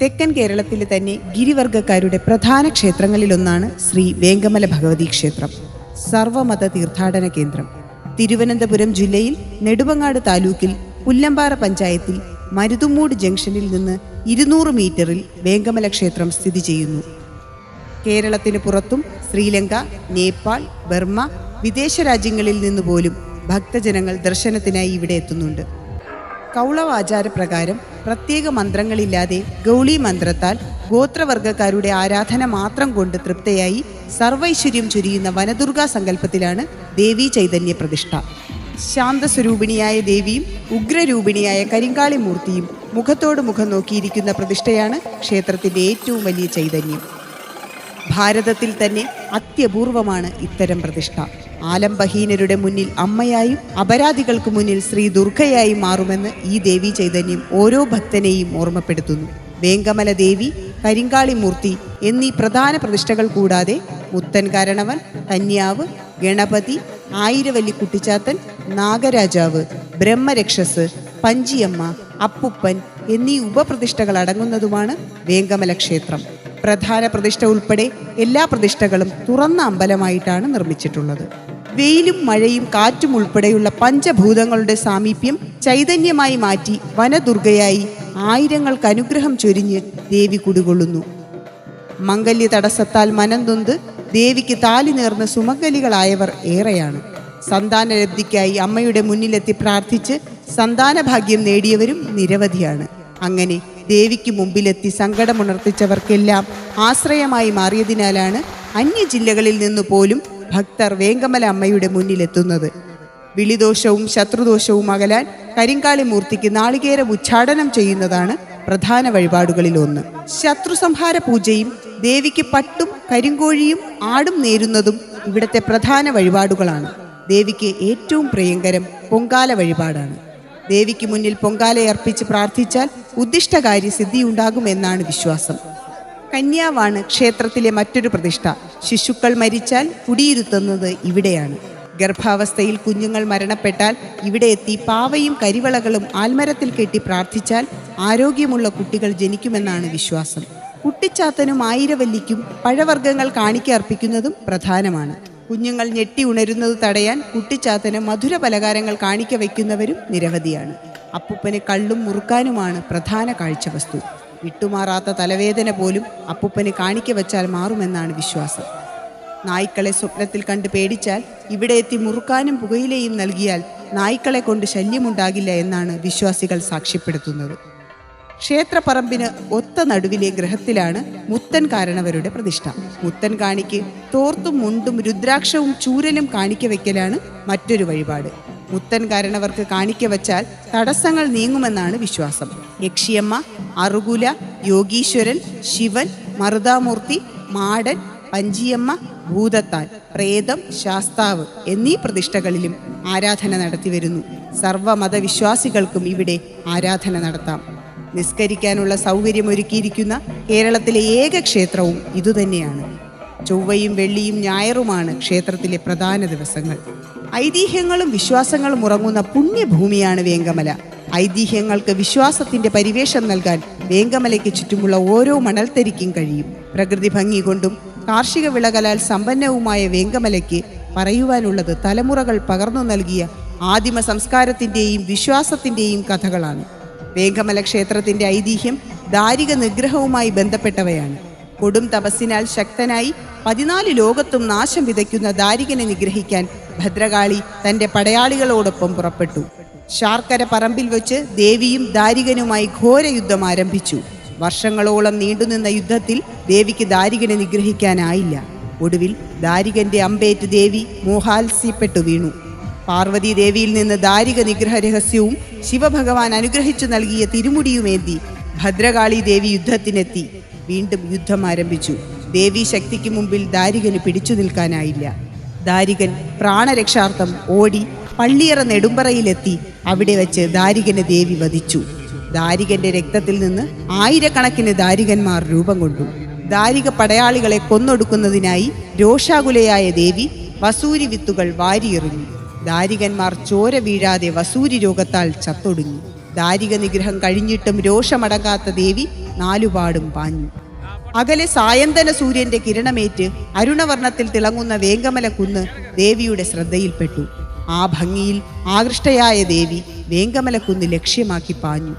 തെക്കൻ കേരളത്തിലെ തന്നെ ഗിരിവർഗക്കാരുടെ പ്രധാന ക്ഷേത്രങ്ങളിലൊന്നാണ് ശ്രീ വേങ്കമല ഭഗവതി ക്ഷേത്രം. സർവമത തീർത്ഥാടന കേന്ദ്രം. തിരുവനന്തപുരം ജില്ലയിൽ നെടുമങ്ങാട് താലൂക്കിൽ പുല്ലമ്പാറ പഞ്ചായത്തിൽ മരുതുമൂട് ജംഗ്ഷനിൽ നിന്ന് 200 മീറ്ററിൽ വേങ്കമല ക്ഷേത്രം സ്ഥിതി ചെയ്യുന്നു. കേരളത്തിന് പുറത്തും ശ്രീലങ്ക, നേപ്പാൾ, ബർമ്മ, വിദേശ രാജ്യങ്ങളിൽ നിന്ന് പോലും ഭക്തജനങ്ങൾ ദർശനത്തിനായി ഇവിടെ എത്തുന്നുണ്ട്. കൗളവാചാരപ്രകാരം പ്രത്യേക മന്ത്രങ്ങളില്ലാതെ ഗൗളി മന്ത്രത്താൽ ഗോത്രവർഗക്കാരുടെ ആരാധന മാത്രം കൊണ്ട് തൃപ്തയായി സർവൈശ്വര്യം ചൊരിയുന്ന വനദുർഗാ സങ്കല്പത്തിലാണ് ദേവീ ചൈതന്യ പ്രതിഷ്ഠ. ശാന്തസ്വരൂപിണിയായ ദേവിയും ഉഗ്രരൂപിണിയായ കരിങ്കാളി മൂർത്തിയും മുഖത്തോട് മുഖം നോക്കിയിരിക്കുന്ന പ്രതിഷ്ഠയാണ് ക്ഷേത്രത്തിൻ്റെ ഏറ്റവും വലിയ ചൈതന്യം. ഭാരതത്തിൽ തന്നെ അത്യപൂർവമാണ് ഇത്തരം പ്രതിഷ്ഠ. ആലംബഹീനരുടെ മുന്നിൽ അമ്മയായും അപരാധികൾക്ക് മുന്നിൽ ശ്രീ ദുർഗയായും മാറുമെന്ന് ഈ ദേവീ ചൈതന്യം ഓരോ ഭക്തനെയും ഓർമ്മപ്പെടുത്തുന്നു. വേങ്കമല ദേവി, കരിങ്കാളി മൂർത്തി എന്നീ പ്രധാന പ്രതിഷ്ഠകൾ കൂടാതെ മുത്തൻ കാരണവൻ, കന്യാവ്, ഗണപതി, ആയിരവല്ലി കുട്ടിച്ചാത്തൻ, നാഗരാജാവ്, ബ്രഹ്മരക്ഷസ്, പഞ്ചിയമ്മ, അപ്പുപ്പൻ എന്നീ ഉപപ്രതിഷ്ഠകൾ അടങ്ങുന്നതുമാണ് വേങ്കമല ക്ഷേത്രം. പ്രധാന പ്രതിഷ്ഠ ഉൾപ്പെടെ എല്ലാ പ്രതിഷ്ഠകളും തുറന്ന അമ്പലമായിട്ടാണ് നിർമ്മിച്ചിട്ടുള്ളത്. വെയിലും മഴയും കാറ്റും ഉൾപ്പെടെയുള്ള പഞ്ചഭൂതങ്ങളുടെ സാമീപ്യം ചൈതന്യമായി മാറ്റി വനദുർഗയായി ആയിരങ്ങൾക്ക് അനുഗ്രഹം ചൊരിഞ്ഞ് ദേവി കുടികൊള്ളുന്നു. മംഗല്യ തടസ്സത്താൽ മനംനൊന്ത് ദേവിക്ക് താലി നേർന്ന് സുമംഗലികളായവർ ഏറെയാണ്. സന്താനലബ്ധിക്കായി അമ്മയുടെ മുന്നിലെത്തി പ്രാർത്ഥിച്ച് സന്താനഭാഗ്യം നേടിയവരും നിരവധിയാണ്. അങ്ങനെ ദേവിക്ക് മുമ്പിലെത്തി സങ്കടമുണർത്തിച്ചവർക്കെല്ലാം ആശ്രയമായി മാറിയതിനാലാണ് അന്യജില്ലകളിൽ നിന്നു പോലും ഭക്തർ വേങ്കമല അമ്മയുടെ മുന്നിലെത്തുന്നത്. വിളിദോഷവും ശത്രുദോഷവും അകലാൻ കരിങ്കാളി മൂർത്തിക്ക് നാളികേരം ഉച്ചാടനം ചെയ്യുന്നതാണ് പ്രധാന വഴിപാടുകളിൽ ഒന്ന്. ശത്രുസംഹാര പൂജയും ദേവിക്ക് പട്ടും കരിങ്കോഴിയും ആടും നേരുന്നതും ഇവിടുത്തെ പ്രധാന വഴിപാടുകളാണ്. ദേവിക്ക് ഏറ്റവും പ്രിയങ്കരം പൊങ്കാല വഴിപാടാണ്. ദേവിക്ക് മുന്നിൽ പൊങ്കാലയർപ്പിച്ച് പ്രാർത്ഥിച്ചാൽ ഉദ്ദിഷ്ടകാര്യ സിദ്ധിയുണ്ടാകുമെന്നാണ് വിശ്വാസം. കന്യാവാണ് ക്ഷേത്രത്തിലെ മറ്റൊരു പ്രതിഷ്ഠ. ശിശുക്കൾ മരിച്ചാൽ കുടിയിരുത്തുന്നത് ഇവിടെയാണ്. ഗർഭാവസ്ഥയിൽ കുഞ്ഞുങ്ങൾ മരണപ്പെട്ടാൽ ഇവിടെ എത്തി പാവയും കരിവളകളും ആൽമരത്തിൽ കെട്ടി പ്രാർത്ഥിച്ചാൽ ആരോഗ്യമുള്ള കുട്ടികൾ ജനിക്കുമെന്നാണ് വിശ്വാസം. കുട്ടിച്ചാത്തനും ആയിരവല്ലിക്കും പഴവർഗ്ഗങ്ങൾ കാണിക്ക അർപ്പിക്കുന്നതും പ്രധാനമാണ്. കുഞ്ഞുങ്ങൾ ഞെട്ടി ഉണരുന്നത് തടയാൻ കുട്ടിച്ചാത്തന് മധുര പലഹാരങ്ങൾ കാണിക്ക വയ്ക്കുന്നവരും നിരവധിയാണ്. അപ്പുപ്പന് കള്ളും മുറുക്കാനുമാണ് പ്രധാന കാഴ്ചവസ്തു. വിട്ടുമാറാത്ത തലവേദന പോലും അപ്പുപ്പന് കാണിക്ക വച്ചാൽ മാറുമെന്നാണ് വിശ്വാസം. നായ്ക്കളെ സ്വപ്നത്തിൽ കണ്ട് പേടിച്ചാൽ ഇവിടെ എത്തി മുറുക്കാനും പുകയിലയും നൽകിയാൽ നായ്ക്കളെ കൊണ്ട് ശല്യമുണ്ടാകില്ല എന്നാണ് വിശ്വാസികൾ സാക്ഷ്യപ്പെടുത്തുന്നത്. ക്ഷേത്രപ്പറമ്പിന് ഒത്ത നടുവിലെ ഗ്രഹത്തിലാണ് മുത്തൻ കാരണവരുടെ പ്രതിഷ്ഠ. മുത്തൻ കാണിക്ക് തോർത്തും മുണ്ടും രുദ്രാക്ഷവും ചൂരലും കാണിക്ക വയ്ക്കലാണ് മറ്റൊരു വഴിപാട്. മുത്തൻ കാരണവർക്ക് കാണിക്ക വച്ചാൽ തടസ്സങ്ങൾ നീങ്ങുമെന്നാണ് വിശ്വാസം. യക്ഷിയമ്മ, അറുകുല, യോഗീശ്വരൻ, ശിവൻ, മറുതാമൂർത്തി, മാടൻ, പഞ്ചിയമ്മ, ഭൂതത്താൻ, പ്രേതം, ശാസ്താവ് എന്നീ പ്രതിഷ്ഠകളിലും ആരാധന നടത്തിവരുന്നു. സർവമതവിശ്വാസികൾക്കും ഇവിടെ ആരാധന നടത്താം. നിസ്കരിക്കാനുള്ള സൗകര്യമൊരുക്കിയിരിക്കുന്ന കേരളത്തിലെ ഏക ക്ഷേത്രവും ഇതുതന്നെയാണ്. ചൊവ്വയും വെള്ളിയും ഞായറുമാണ് ക്ഷേത്രത്തിലെ പ്രധാന ദിവസങ്ങൾ. ഐതിഹ്യങ്ങളും വിശ്വാസങ്ങളും ഉറങ്ങുന്ന പുണ്യഭൂമിയാണ് വേങ്കമല. ഐതിഹ്യങ്ങൾക്ക് വിശ്വാസത്തിന്റെ പരിവേഷം നൽകാൻ വേങ്കമലയ്ക്ക് ചുറ്റുമുള്ള ഓരോ മണൽത്തരിക്കും കഴിയും. പ്രകൃതി ഭംഗി കൊണ്ടും കാർഷിക വിളകളാൽ സമ്പന്നവുമായ വേങ്കമലയ്ക്ക് പറയുവാനുള്ളത് തലമുറകൾ പകർന്നു നൽകിയ ആദിമ സംസ്കാരത്തിൻ്റെയും വിശ്വാസത്തിൻ്റെയും കഥകളാണ്. വേങ്കമല ക്ഷേത്രത്തിൻ്റെ ഐതിഹ്യം ദാരിക നിഗ്രഹവുമായി ബന്ധപ്പെട്ടവയാണ്. കൊടും തപസ്സിനാൽ ശക്തനായി 14 ലോകത്തും നാശം വിതയ്ക്കുന്ന ദാരികനെ നിഗ്രഹിക്കാൻ ഭദ്രകാളി തൻ്റെ പടയാളികളോടൊപ്പം പുറപ്പെട്ടു. ശാർക്കര പറമ്പിൽ വെച്ച് ദേവിയും ദാരികനുമായി ഘോര യുദ്ധം ആരംഭിച്ചു. വർഷങ്ങളോളം നീണ്ടുനിന്ന യുദ്ധത്തിൽ ദേവിക്ക് ദാരികനെ നിഗ്രഹിക്കാനായില്ല. ഒടുവിൽ ദാരികന്റെ അമ്പേറ്റ് ദേവി മോഹാത്സ്യപ്പെട്ടു വീണു. പാർവതി ദേവിയിൽ നിന്ന് ദാരിക നിഗ്രഹ രഹസ്യവും ശിവഭഗവാൻ അനുഗ്രഹിച്ചു നൽകിയ തിരുമുടിയുമേന്തി ഭദ്രകാളി ദേവി യുദ്ധത്തിനെത്തി. വീണ്ടും യുദ്ധം ആരംഭിച്ചു. ദേവി ശക്തിക്ക് മുമ്പിൽ ദാരികന് പിടിച്ചു നിൽക്കാനായില്ല. ദാരികൻ പ്രാണരക്ഷാർത്ഥം ഓടി പള്ളിയറ നെടുമ്പറയിലെത്തി. അവിടെ വെച്ച് ദാരികനെ ദേവി വധിച്ചു. ദാരികന്റെ രക്തത്തിൽ നിന്ന് ആയിരക്കണക്കിന് ദാരികന്മാർ രൂപം കൊണ്ടു. ദാരിക പടയാളികളെ കൊന്നൊടുക്കുന്നതിനായി രോഷാകുലയായ ദേവി വസൂരി വിത്തുകൾ വാരിയെറിഞ്ഞു. ദാരികന്മാർ ചോര വീഴാതെ വസൂരി രോഗത്താൽ ചത്തൊടുങ്ങി. ദാരിക നിഗ്രഹം കഴിഞ്ഞിട്ടും രോഷമടങ്ങാത്ത ദേവി നാലുപാടും പാഞ്ഞു. അകലെ സായന്തന സൂര്യന്റെ കിരണമേറ്റ് അരുണവർണ്ണത്തിൽ തിളങ്ങുന്ന വേങ്കമല കുന്ന് ദേവിയുടെ ശ്രദ്ധയിൽപ്പെട്ടു. ആ ഭംഗിയിൽ ആകൃഷ്ടയായ ദേവി വേങ്കമലക്കുന്ന് ലക്ഷ്യമാക്കി പാഞ്ഞു.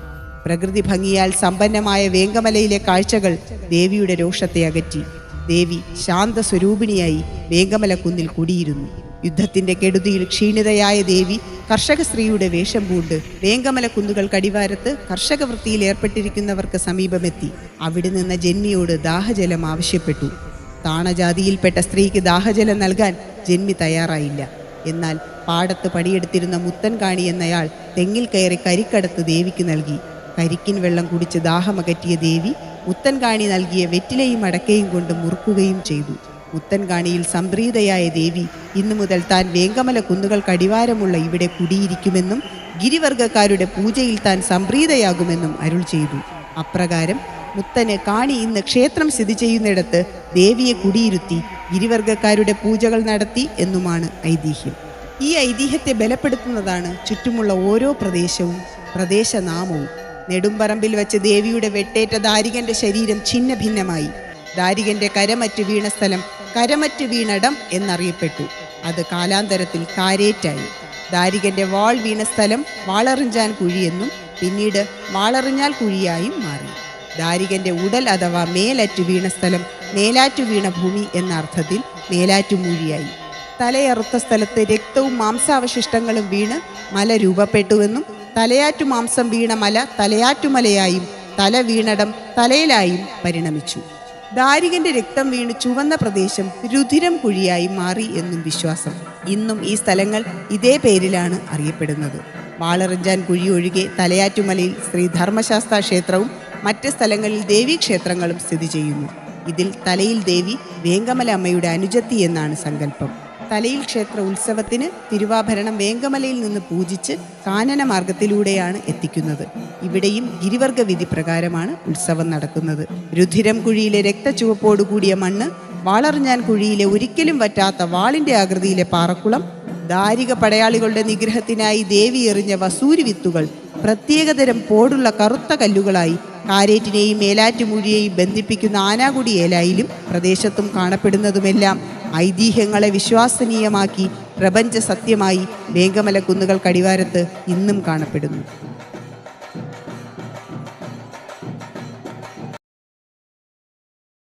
പ്രകൃതി ഭംഗിയാൽ സമ്പന്നമായ വേങ്കമലയിലെ കാഴ്ചകൾ ദേവിയുടെ രോഷത്തെ അകറ്റി. ദേവി ശാന്തസ്വരൂപിണിയായി വേങ്കമലക്കുന്നിൽ കുടിയിരുന്നു. യുദ്ധത്തിന്റെ കെടുതിയിൽ ക്ഷീണിതയായ ദേവി കർഷക സ്ത്രീയുടെ വേഷം പൂണ്ട് വേങ്കമലക്കുന്നുകൾ കടിവാരത്ത് കർഷക വൃത്തിയിൽ ഏർപ്പെട്ടിരിക്കുന്നവർക്ക് സമീപമെത്തി. അവിടെ നിന്ന് ജന്മിയോട് ദാഹജലം ആവശ്യപ്പെട്ടു. താണജാതിയിൽപ്പെട്ട സ്ത്രീക്ക് ദാഹജലം നൽകാൻ ജന്മി തയ്യാറായില്ല. എന്നാൽ പാടത്ത് പണിയെടുത്തിരുന്ന മുത്തൻ കാണി എന്നയാൾ തെങ്ങിൽ കയറി കരിക്കടത്ത് ദേവിക്ക് നൽകി. കരിക്കിൻ വെള്ളം കുടിച്ച് ദാഹമകറ്റിയ ദേവി മുത്തൻ കാണി നൽകിയ വെറ്റിലയും അടക്കയും കൊണ്ട് മുറുക്കുകയും ചെയ്തു. മുത്തൻ കാണിയിൽ സംപ്രീതയായ ദേവി ഇന്നു മുതൽ താൻ വേങ്കമല കുന്നുകൾ കടിവാരമുള്ള ഇവിടെ കുടിയിരിക്കുമെന്നും ഗിരിവർഗക്കാരുടെ പൂജയിൽ താൻ സംപ്രീതയാകുമെന്നും അരുൾ ചെയ്തു. അപ്രകാരം മുത്തന് കാണി ഇന്ന് ക്ഷേത്രം സ്ഥിതി ചെയ്യുന്നിടത്ത് ദേവിയെ കുടിയിരുത്തി ഗിരിവർഗക്കാരുടെ പൂജകൾ നടത്തി എന്നുമാണ് ഐതിഹ്യം. ഈ ഐതിഹ്യത്തെ ബലപ്പെടുത്തുന്നതാണ് ചുറ്റുമുള്ള ഓരോ പ്രദേശവും പ്രദേശനാമവും. നെടുമ്പറമ്പിൽ വെച്ച് ദേവിയുടെ വെട്ടേറ്റ ദാരികന്റെ ശരീരം ഛിന്ന ഭിന്നമായി. ദാരികന്റെ കരമറ്റ് വീണ സ്ഥലം കരമറ്റ് വീണടം എന്നറിയപ്പെട്ടു. അത് കാലാന്തരത്തിൽ കാരേറ്റായി. ദാരികന്റെ വാൾ വീണ സ്ഥലം വാളറിഞ്ചാൻ കുഴിയെന്നും പിന്നീട് വാളറിഞ്ഞാൽ കുഴിയായും മാറി. ദാരികന്റെ ഉടൽ അഥവാ മേലറ്റു വീണ സ്ഥലം മേലാറ്റു വീണ ഭൂമി എന്ന അർത്ഥത്തിൽ മേലാറ്റുമൂഴിയായി. തലയറുത്ത സ്ഥലത്ത് രക്തവും മാംസാവശിഷ്ടങ്ങളും വീണ് മല രൂപപ്പെട്ടുവെന്നും തലയാറ്റു മാംസം വീണ മല തലയാറ്റുമലയായും തല വീണടം തലയിലായും പരിണമിച്ചു. ദാരികന്റെ രക്തം വീണ് ചുവന്ന പ്രദേശം രുധിരം കുഴിയായി മാറി എന്നും വിശ്വാസം. ഇന്നും ഈ സ്ഥലങ്ങൾ ഇതേ പേരിലാണ് അറിയപ്പെടുന്നത്. വാളറിഞ്ചാൻ കുഴി ഒഴികെ തലയാറ്റുമലയിൽ ശ്രീ ധർമ്മശാസ്ത്ര ക്ഷേത്രവും മറ്റ് സ്ഥലങ്ങളിൽ ദേവീക്ഷേത്രങ്ങളും സ്ഥിതി ചെയ്യുന്നു. ഇതിൽ തലയിൽ ദേവി വേങ്കമല അമ്മയുടെ അനുജത്തി എന്നാണ് സങ്കല്പം. തലയിൽ ക്ഷേത്ര ഉത്സവത്തിന് തിരുവാഭരണം വേങ്കമലയിൽ നിന്ന് പൂജിച്ച് കാനന മാർഗത്തിലൂടെയാണ് എത്തിക്കുന്നത്. ഇവിടെയും ഗിരിവർഗ വിധി പ്രകാരമാണ് ഉത്സവം നടക്കുന്നത്. രുധിരം കുഴിയിലെ രക്തചുവപ്പോടുകൂടിയ മണ്ണ്, വാളറിഞ്ഞാൻ കുഴിയിലെ ഒരിക്കലും വറ്റാത്ത വാളിന്റെ ആകൃതിയിലെ പാറക്കുളം, ദാരിക പടയാളികളുടെ നിഗ്രഹത്തിനായി ദേവി എറിഞ്ഞ വസൂരി വിത്തുകൾ പ്രത്യേകതരം പോടുള്ള കറുത്ത കല്ലുകളായി കാരേറ്റിനെയും മേലാറ്റുമൂഴിയെയും ബന്ധിപ്പിക്കുന്ന ആനാകുടി ഏലായിലും പ്രദേശത്തും കാണപ്പെടുന്നതുമെല്ലാം ഐതിഹ്യങ്ങളെ വിശ്വസനീയമാക്കി പ്രപഞ്ച സത്യമായി വേങ്കമല കുന്നുകൾ കടിവാരത്ത് ഇന്നും കാണപ്പെടുന്നു.